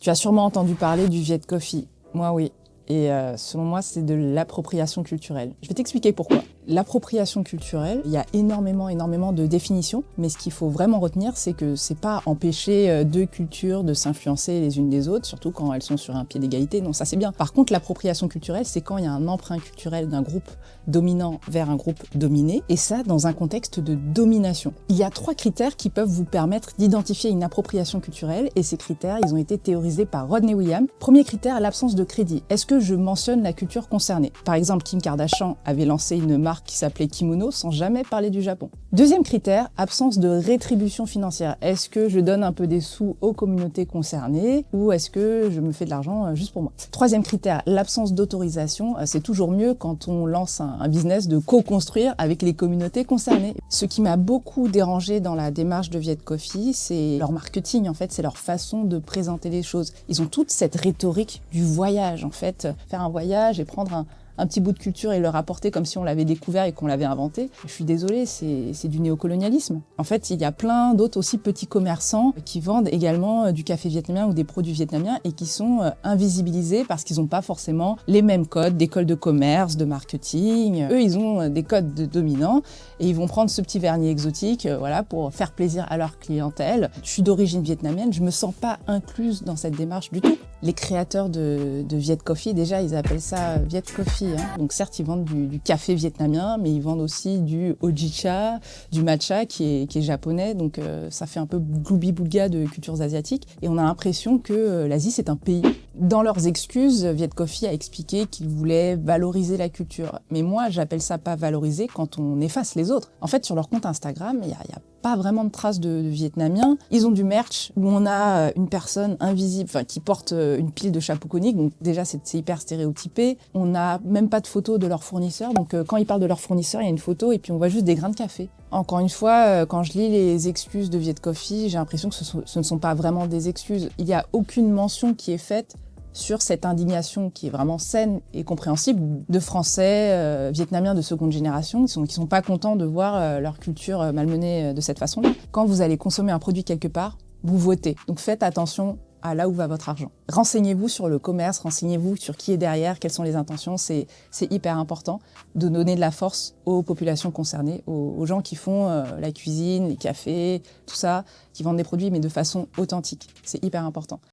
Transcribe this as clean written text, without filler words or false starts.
Tu as sûrement entendu parler du Viet Coffee. Moi, oui. Et selon moi, c'est de l'appropriation culturelle. Je vais t'expliquer pourquoi. L'appropriation culturelle, il y a énormément de définitions, mais ce qu'il faut vraiment retenir, c'est que c'est pas empêcher deux cultures de s'influencer les unes des autres, surtout quand elles sont sur un pied d'égalité, non, ça c'est bien. Par contre, l'appropriation culturelle, c'est quand il y a un emprunt culturel d'un groupe dominant vers un groupe dominé, et ça dans un contexte de domination. Il y a 3 critères qui peuvent vous permettre d'identifier une appropriation culturelle, et ces critères, ils ont été théorisés par Rodney Williams. Premier critère, l'absence de crédit. Est-ce que je mentionne la culture concernée? Par exemple, Kim Kardashian avait lancé une marque qui s'appelait Kimono sans jamais parler du Japon. Deuxième critère, absence de rétribution financière. Est-ce que je donne un peu des sous aux communautés concernées ou est-ce que je me fais de l'argent juste pour moi? Troisième critère, l'absence d'autorisation. C'est toujours mieux quand on lance un business de co-construire avec les communautés concernées. Ce qui m'a beaucoup dérangé dans la démarche de Viet Coffee, c'est leur marketing en fait, c'est leur façon de présenter les choses. Ils ont toute cette rhétorique du voyage en fait, faire un voyage et prendre un petit bout de culture et le rapporter comme si on l'avait découvert et qu'on l'avait inventé. Je suis désolée, c'est du néocolonialisme. En fait, il y a plein d'autres aussi petits commerçants qui vendent également du café vietnamien ou des produits vietnamiens et qui sont invisibilisés parce qu'ils n'ont pas forcément les mêmes codes d'école de commerce, de marketing. Eux, ils ont des codes de dominants et ils vont prendre ce petit vernis exotique voilà, pour faire plaisir à leur clientèle. Je suis d'origine vietnamienne, je me sens pas incluse dans cette démarche du tout. Les créateurs de Viet Coffee, déjà, ils appellent ça Viet Coffee. Donc certes, ils vendent du café vietnamien, mais ils vendent aussi du hojicha, du matcha qui est japonais. Donc ça fait un peu gloubi-boulga de cultures asiatiques. Et on a l'impression que l'Asie, c'est un pays. Dans leurs excuses, Viet Coffee a expliqué qu'ils voulaient valoriser la culture. Mais moi, j'appelle ça pas valoriser quand on efface les autres. En fait, sur leur compte Instagram, il y a pas vraiment de traces de vietnamiens. Ils ont du merch où on a une personne invisible, qui porte une pile de chapeaux coniques. Donc déjà, c'est hyper stéréotypé. On n'a même pas de photos de leurs fournisseurs. Donc quand ils parlent de leurs fournisseurs, il y a une photo et puis on voit juste des grains de café. Encore une fois, quand je lis les excuses de Viet Coffee, j'ai l'impression que ce ne sont pas vraiment des excuses. Il n'y a aucune mention qui est faite sur cette indignation qui est vraiment saine et compréhensible de Français, Vietnamiens de seconde génération qui sont pas contents de voir leur culture malmenée de cette façon-là. Quand vous allez consommer un produit quelque part, vous votez. Donc faites attention à là où va votre argent. Renseignez-vous sur le commerce, renseignez-vous sur qui est derrière, quelles sont les intentions, c'est hyper important de donner de la force aux populations concernées, aux gens qui font la cuisine, les cafés, tout ça, qui vendent des produits mais de façon authentique. C'est hyper important.